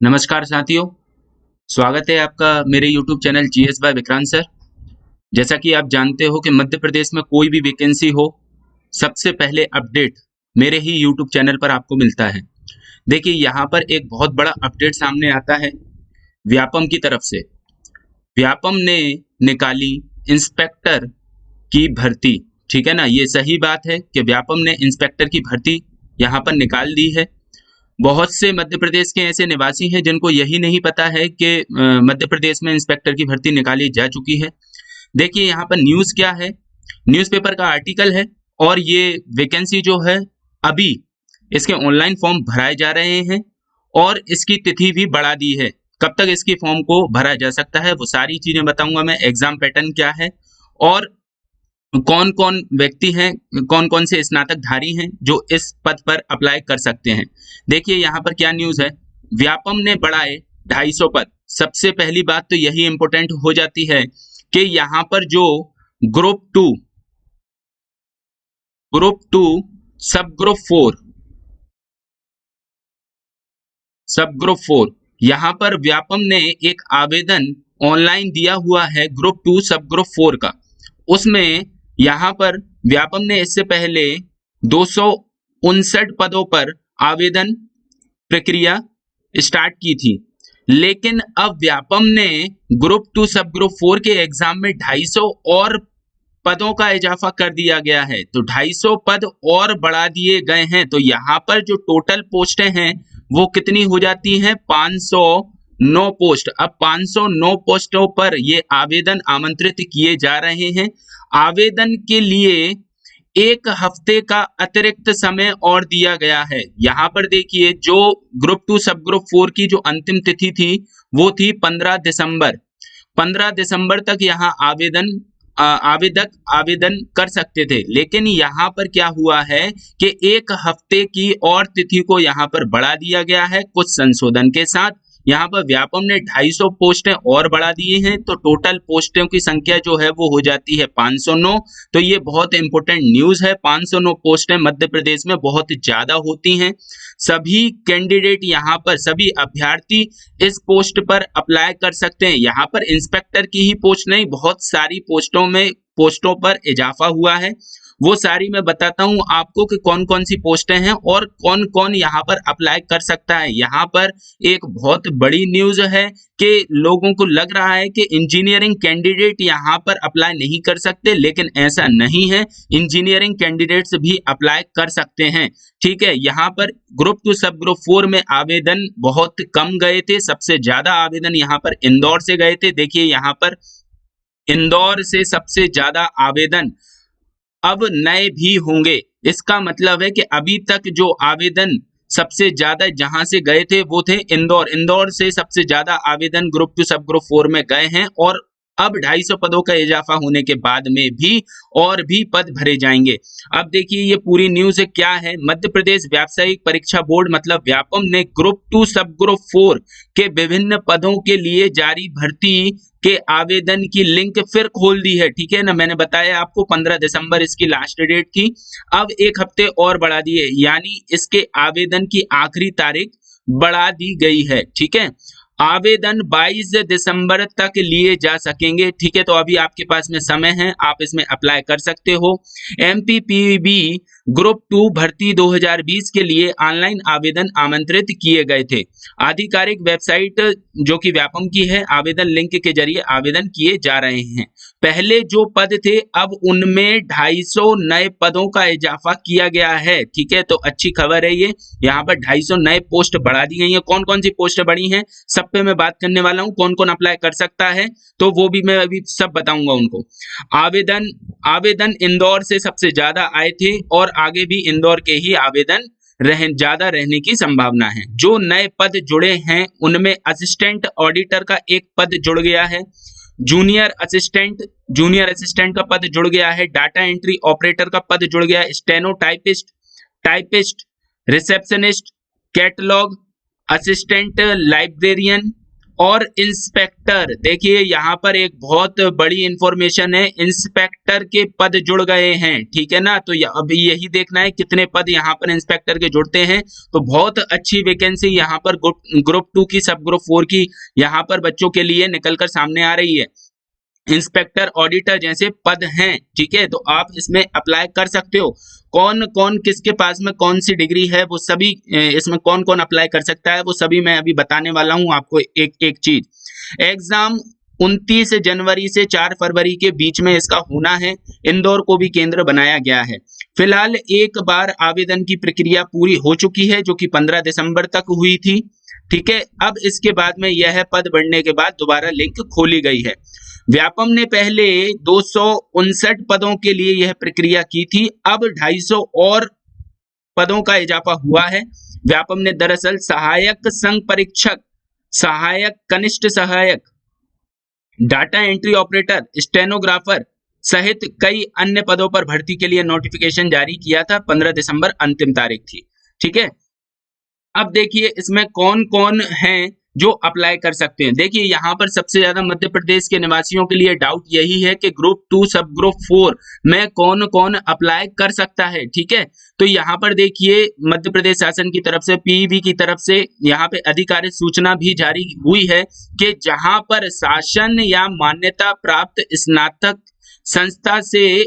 नमस्कार साथियों, स्वागत है आपका मेरे YouTube channel GS bye Vikrant sir. जैसा कि आप जानते हो कि मध्य प्रदेश में कोई भी वैकेंसी हो, सबसे पहले अपडेट मेरे ही YouTube चैनल पर आपको मिलता है। देखिए यहाँ पर एक बहुत बड़ा अपडेट सामने आता है व्यापम की तरफ से। व्यापम ने निकाली इंस्पेक्टर की भर्ती, ठीक है ना? ये सही बात है कि व्यापम ने इंस्पेक्टर की भर्ती यहाँ पर निकाल दी है। बहुत से मध्य प्रदेश के ऐसे निवासी हैं जिनको यही नहीं पता है कि मध्य प्रदेश में इंस्पेक्टर की भर्ती निकाली जा चुकी है। देखिए यहाँ पर न्यूज़ क्या है, न्यूज़पेपर का आर्टिकल है और ये वैकेंसी जो है अभी इसके ऑनलाइन फॉर्म भराए जा रहे हैं और इसकी तिथि भी बढ़ा दी है। कब तक इसकी फॉर्म को भरा जा सकता है वो सारी चीजें बताऊंगा मैं। एग्जाम पैटर्न क्या है और कौन कौन व्यक्ति हैं, कौन कौन से स्नातकधारी हैं जो इस पद पर अप्लाई कर सकते हैं। देखिए यहाँ पर क्या न्यूज़ है, व्यापम ने बढ़ाए 250 पद। सबसे पहली बात तो यही इंपॉर्टेंट हो जाती है कि यहाँ पर जो ग्रुप टू सब ग्रुप फोर यहाँ पर व्यापम ने एक आवेदन ऑनलाइन दिया हुआ है ग्रुप 2 सब ग्रुप 4 का। उसमें यहाँ पर व्यापम ने इससे पहले 259 पदों पर आवेदन प्रक्रिया स्टार्ट की थी, लेकिन अब व्यापम ने ग्रुप 2 सब ग्रुप 4 के एग्जाम में 250 और पदों का इजाफा कर दिया गया है। तो 250 पद और बढ़ा दिए गए हैं। तो यहाँ पर जो टोटल पोस्टें हैं वो कितनी हो जाती हैं? 509 पोस्ट। अब 509 पोस्टों पर ये आवेदन आमंत्रित किए जा रहे हैं। आवेदन के लिए 1 हफ्ते का अतिरिक्त समय और दिया गया है। यहाँ पर देखिए जो ग्रुप 2 सब ग्रुप 4 की जो अंतिम तिथि थी वो थी 15 दिसंबर। 15 दिसंबर तक यहाँ आवेदक आवेदन कर सकते थे, लेकिन यहाँ पर क्या हुआ है कि 1 हफ्ते की और तिथि को यहाँ पर बढ़ा दिया गया है कुछ संशोधन के साथ। यहाँ पर व्यापम ने 250 पोस्टें और बढ़ा दिए हैं, तो टोटल पोस्टों की संख्या जो है वो हो जाती है 509। तो ये बहुत इंपॉर्टेंट न्यूज़ है। 509 पोस्टें मध्य प्रदेश में बहुत ज्यादा होती हैं। सभी कैंडिडेट यहाँ पर, सभी अभ्यर्थी इस पोस्ट पर अप्लाई कर सकते हैं। यहाँ पर इंस्पेक्टर की ही पोस्ट नहीं, बहुत सारी पोस्टों पर इजाफा हुआ है। वो सारी मैं बताता हूँ आपको कि कौन कौन सी पोस्टें हैं और कौन कौन यहाँ पर अप्लाई कर सकता है। यहाँ पर एक बहुत बड़ी न्यूज़ है कि लोगों को लग रहा है कि इंजीनियरिंग कैंडिडेट यहाँ पर अप्लाई नहीं कर सकते, लेकिन ऐसा नहीं है। इंजीनियरिंग कैंडिडेट्स भी अप्लाई कर सकते हैं, ठीक है। यहाँ पर ग्रुप 2 सब ग्रुप 4 में आवेदन बहुत कम गए थे। सबसे ज्यादा आवेदन यहाँ पर इंदौर से गए थे। देखिए यहाँ पर इंदौर से सबसे ज्यादा आवेदन अब नए भी होंगे। इसका मतलब है कि अभी तक जो आवेदन सबसे ज्यादा जहां से गए थे वो थे इंदौर से सबसे ज्यादा आवेदन ग्रुप 2 सब ग्रुप 4 में गए हैं और अब 250 पदों का इजाफा होने के बाद में भी और भी पद भरे जाएंगे। अब देखिए ये पूरी न्यूज़ क्या है। मध्य प्रदेश व्यावसायिक परीक्षा बोर्ड मतलब व्यापम ने ग्रुप 2 सब ग्रुप 4 के विभिन्न पदों के लिए जारी भर्ती के आवेदन की लिंक फिर खोल दी है, ठीक है ना। मैंने बताया आपको 15 दिसंबर इसकी लास्ट डेट थी। अब 1 हफ्ते और बढ़ा दिए, यानी इसके आवेदन की आखिरी तारीख बढ़ा दी गई है, ठीक है। आवेदन 22 दिसंबर तक लिए जा सकेंगे, ठीक है। तो अभी आपके पास में समय है, आप इसमें अप्लाई कर सकते हो। एमपीपीबी ग्रुप 2 भर्ती 2020 के लिए ऑनलाइन आवेदन आमंत्रित किए गए थे। आधिकारिक वेबसाइट जो कि व्यापम की है, आवेदन लिंक के जरिए आवेदन किए जा रहे हैं। पहले जो पद थे अब उनमें 250 नए पदों का इजाफा किया गया है, ठीक है। तो अच्छी खबर है ये। यहाँ पर 250 नए पोस्ट बढ़ा दी गई है। कौन कौन सी पोस्ट बढ़ी हैं सब पे मैं बात करने वाला हूँ। कौन कौन अप्लाई कर सकता है तो वो भी मैं अभी सब बताऊंगा उनको। आवेदन इंदौर से सबसे ज्यादा आए थे और आगे भी इंदौर के ही आवेदन ज्यादा रहने की संभावना है। जो नए पद जुड़े हैं उनमें असिस्टेंट ऑडिटर का एक पद जुड़ गया है, जूनियर असिस्टेंट का पद जुड़ गया है, डाटा एंट्री ऑपरेटर का पद जुड़ गया है, steno typist, receptionist, catalogue assistant, librarian और इंस्पेक्टर। देखिए यहाँ पर एक बहुत बड़ी इंफॉर्मेशन है, इंस्पेक्टर के पद जुड़ गए हैं, ठीक है ना। तो अब यही देखना है कितने पद यहाँ पर इंस्पेक्टर के जुड़ते हैं। तो बहुत अच्छी वैकेंसी यहाँ पर ग्रुप 2 की, सब ग्रुप 4 की यहाँ पर बच्चों के लिए निकलकर सामने आ रही है। इंस्पेक्टर, ऑडिटर जैसे पद हैं, ठीक है। तो आप इसमें अप्लाई कर सकते हो। कौन कौन किसके पास में कौन सी डिग्री है वो सभी, इसमें कौन कौन अप्लाई कर सकता है वो सभी मैं अभी बताने वाला हूं आपको एक एक चीज। एग्जाम 29 जनवरी से 4 फरवरी के बीच में इसका होना है। इंदौर को भी केंद्र बनाया गया है। फिलहाल एक बार आवेदन की प्रक्रिया पूरी हो चुकी है जो कि 15 दिसंबर तक हुई थी, ठीक है। अब इसके बाद में यह पद बढ़ने के बाद दोबारा लिंक खोली गई है। व्यापम ने पहले 259 पदों के लिए यह प्रक्रिया की थी, अब 250 और पदों का इजाफा हुआ है। व्यापम ने दरअसल सहायक संघ परीक्षक, सहायक कनिष्ठ सहायक, डाटा एंट्री ऑपरेटर, स्टेनोग्राफर सहित कई अन्य पदों पर भर्ती के लिए नोटिफिकेशन जारी किया था। 15 दिसंबर अंतिम तारीख थी, ठीक है। अब देखिए इसमें कौन कौन हैं जो अप्लाई कर सकते हैं। देखिए यहाँ पर सबसे ज्यादा मध्य प्रदेश के निवासियों के लिए डाउट यही है कि ग्रुप 2 सब ग्रुप 4 में कौन कौन अप्लाई कर सकता है, ठीक है। तो यहाँ पर देखिए मध्य प्रदेश शासन की तरफ से, पीईबी की तरफ से यहाँ पे अधिकारिक सूचना भी जारी हुई है कि जहां पर शासन या मान्यता प्राप्त स्नातक संस्था से,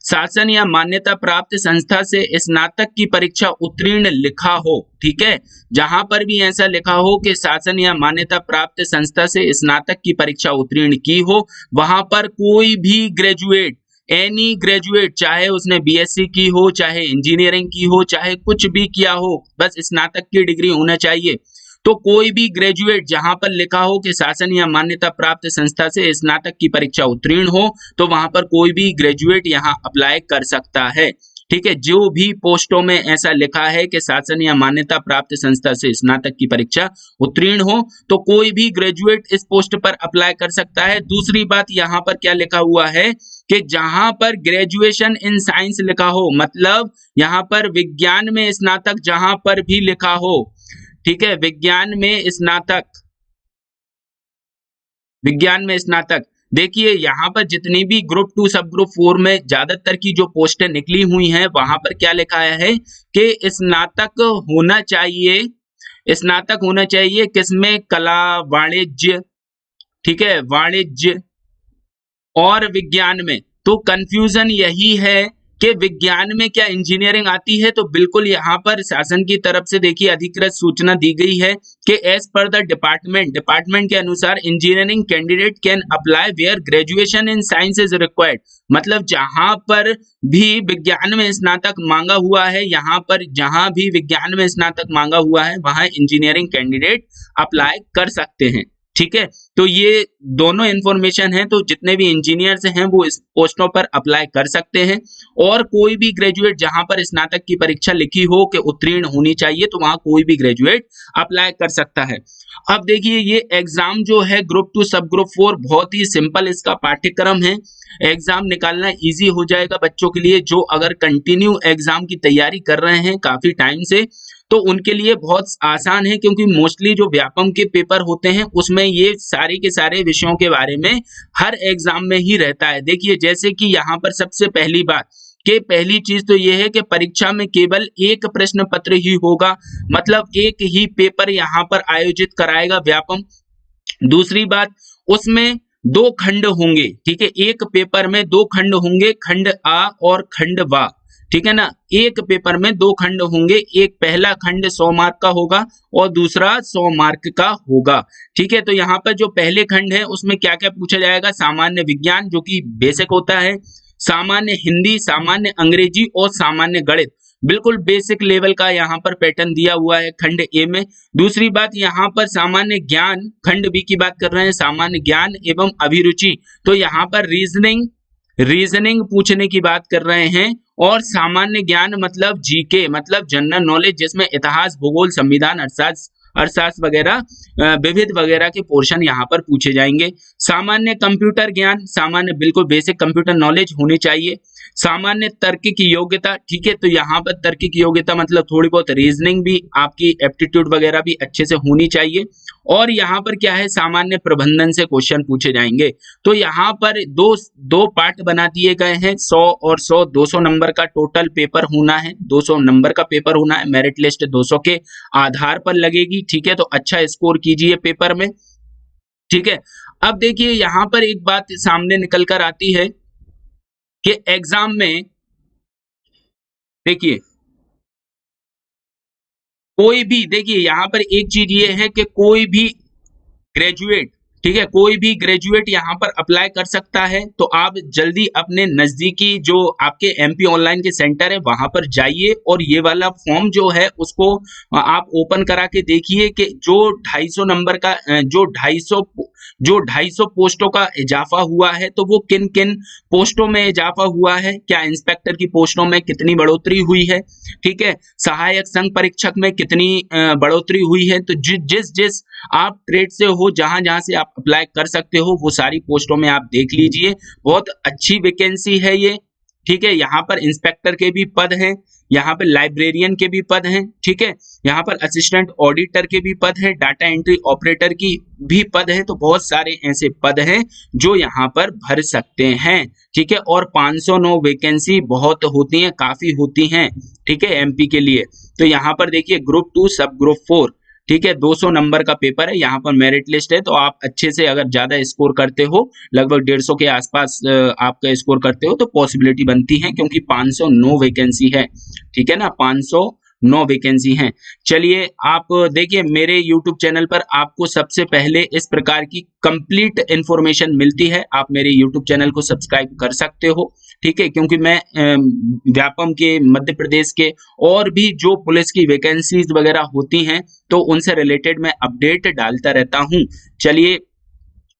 शासन या मान्यता प्राप्त संस्था से स्नातक की परीक्षा उत्तीर्ण लिखा हो, ठीक है। जहां पर भी ऐसा लिखा हो कि शासन या मान्यता प्राप्त संस्था से स्नातक की परीक्षा उत्तीर्ण की हो, वहां पर कोई भी ग्रेजुएट, एनी ग्रेजुएट, चाहे उसने बीएससी की हो, चाहे इंजीनियरिंग की हो, चाहे कुछ भी किया हो, बस स्नातक की डिग्री होना चाहिए। तो कोई भी ग्रेजुएट जहां पर लिखा हो कि शासन या मान्यता प्राप्त संस्था से स्नातक की परीक्षा उत्तीर्ण हो, तो वहां पर कोई भी ग्रेजुएट यहां अप्लाई कर सकता है, ठीक है। जो भी पोस्टों में ऐसा लिखा है कि शासन या मान्यता प्राप्त संस्था से स्नातक की परीक्षा उत्तीर्ण हो, तो कोई भी ग्रेजुएट इस पोस्ट पर अप्लाई कर सकता है। दूसरी बात यहाँ पर क्या लिखा हुआ है कि जहां पर ग्रेजुएशन इन साइंस लिखा हो, मतलब यहाँ पर विज्ञान में स्नातक जहां पर भी लिखा हो, ठीक है, विज्ञान में स्नातक, विज्ञान में स्नातक। देखिए यहाँ पर जितनी भी ग्रुप 2 सब ग्रुप 4 में ज्यादातर की जो पोस्टें निकली हुई हैं वहां पर क्या लिखा है कि स्नातक होना चाहिए, स्नातक होना चाहिए किसमें, कला, वाणिज्य, ठीक है, वाणिज्य और विज्ञान में। तो कंफ्यूजन यही है कि विज्ञान में क्या इंजीनियरिंग आती है। तो बिल्कुल यहाँ पर शासन की तरफ से देखिए अधिकृत सूचना दी गई है कि एज पर द डिपार्टमेंट के अनुसार engineering candidate can apply where graduation in science is required. मतलब जहां पर भी विज्ञान में स्नातक मांगा हुआ है, यहाँ पर जहां भी विज्ञान में स्नातक मांगा हुआ है वहां इंजीनियरिंग कैंडिडेट अप्लाई कर सकते हैं, ठीक है। तो ये दोनों इंफॉर्मेशन है, तो जितने भी इंजीनियर्स हैं वो इस पोस्टों पर अप्लाई कर सकते हैं। और कोई भी ग्रेजुएट जहां पर स्नातक की परीक्षा लिखी हो कि उत्तीर्ण होनी चाहिए, तो वहां कोई भी ग्रेजुएट अप्लाई कर सकता है। अब देखिए ये एग्जाम जो है ग्रुप 2 सब ग्रुप 4 बहुत ही सिंपल इसका पाठ्यक्रम है। एग्जाम निकालना इजी हो जाएगा बच्चों के लिए जो अगर कंटिन्यू एग्जाम की तैयारी कर रहे हैं काफी टाइम से, तो उनके लिए बहुत आसान है, क्योंकि मोस्टली जो व्यापम के पेपर होते हैं उसमें ये सारे के सारे विषयों के बारे में हर एग्जाम में ही रहता है। देखिए जैसे कि यहाँ पर सबसे पहली बात कि पहली चीज तो ये है कि परीक्षा में केवल एक प्रश्न पत्र ही होगा, मतलब एक ही पेपर यहाँ पर आयोजित कराएगा व्यापम। दूसरी बात, उसमें 2 खंड होंगे, ठीक है, एक पेपर में 2 खंड होंगे, खंड आ और खंड वा, ठीक है ना। एक पेपर में 2 खंड होंगे, एक पहला खंड 100 मार्क का होगा और दूसरा 100 मार्क का होगा, ठीक है। तो यहाँ पर जो पहले खंड है उसमें क्या क्या पूछा जाएगा, सामान्य विज्ञान जो कि बेसिक होता है, सामान्य हिंदी, सामान्य अंग्रेजी और सामान्य गणित, बिल्कुल बेसिक लेवल का यहाँ पर पैटर्न दिया हुआ है खंड ए में। दूसरी बात यहाँ पर सामान्य ज्ञान, खंड बी की बात कर रहे हैं, सामान्य ज्ञान एवं अभिरुचि, तो यहाँ पर रीजनिंग पूछने की बात कर रहे हैं। और सामान्य ज्ञान मतलब जीके, मतलब जनरल नॉलेज, जिसमें इतिहास, भूगोल, संविधान, अर्थशास्त्र वगैरह, विविध वगैरह के पोर्शन यहाँ पर पूछे जाएंगे। सामान्य कंप्यूटर ज्ञान, सामान्य बिल्कुल बेसिक कंप्यूटर नॉलेज होनी चाहिए। सामान्य तर्क की योग्यता, ठीक है, तो यहाँ पर तर्क की योग्यता मतलब थोड़ी बहुत रीजनिंग भी, आपकी एप्टीट्यूड वगैरह भी अच्छे से होनी चाहिए। और यहाँ पर क्या है, सामान्य प्रबंधन से क्वेश्चन पूछे जाएंगे। तो यहाँ पर दो पार्ट बना दिए गए हैं, 100 और 100, 200 नंबर का टोटल पेपर होना है, 200 नंबर का पेपर होना है। मेरिट लिस्ट 200 के आधार पर लगेगी, ठीक है, तो अच्छा स्कोर कीजिए पेपर में, ठीक है। अब देखिए यहाँ पर एक बात सामने निकल कर आती है कि एग्जाम में देखिए कोई भी, देखिए यहाँ पर एक चीज ये है कि कोई भी ग्रेजुएट, ठीक है, कोई भी ग्रेजुएट यहाँ पर अप्लाई कर सकता है। तो आप जल्दी अपने नजदीकी जो आपके एमपी ऑनलाइन के सेंटर है वहां पर जाइए और ये वाला फॉर्म जो है उसको आप ओपन करा के देखिए कि जो 250 नंबर का जो 250 पोस्टों का इजाफा हुआ है तो वो किन किन पोस्टों में इजाफा हुआ है, क्या इंस्पेक्टर की पोस्टों में कितनी बढ़ोतरी हुई है, ठीक है, सहायक संघ परीक्षक में कितनी बढ़ोतरी हुई है। तो जिस जिस आप ट्रेड से हो, जहां जहां से आप अप्लाई कर सकते हो, वो सारी पोस्टों में आप देख लीजिए। बहुत अच्छी वैकेंसी है ये, ठीक है। यहाँ पर इंस्पेक्टर के भी पद हैं, यहाँ पर लाइब्रेरियन के भी पद हैं, ठीक है, यहाँ पर असिस्टेंट ऑडिटर के भी पद हैं, डाटा एंट्री ऑपरेटर की भी पद है। तो बहुत सारे ऐसे पद हैं जो यहाँ पर भर सकते हैं, ठीक है। और 509 वैकेंसी बहुत होती हैं, काफी होती हैं, ठीक है, एमपी के लिए। तो यहाँ पर देखिए ग्रुप 2 सब ग्रुप 4, ठीक है, 200 नंबर का पेपर है, यहाँ पर मेरिट लिस्ट है। तो आप अच्छे से अगर ज्यादा स्कोर करते हो, लगभग 150 के आसपास आपका स्कोर करते हो, तो पॉसिबिलिटी बनती है, क्योंकि 509 वैकेंसी है, ठीक है ना, 509 वैकेंसी हैं। चलिए आप देखिए मेरे YouTube चैनल पर आपको सबसे पहले इस प्रकार की कंप्लीट इंफॉर्मेशन मिलती है। आप मेरे YouTube चैनल को सब्सक्राइब कर सकते हो, ठीक है, क्योंकि मैं व्यापम के, मध्य प्रदेश के और भी जो पुलिस की वैकेंसीज वगैरह होती हैं तो उनसे रिलेटेड मैं अपडेट डालता रहता हूं। चलिए,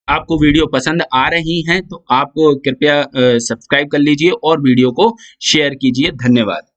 आपको वीडियो पसंद आ रही हैं तो आप कृपया सब्सक्राइब कर लीजिए और वीडियो को शेयर कीजिए। धन्यवाद।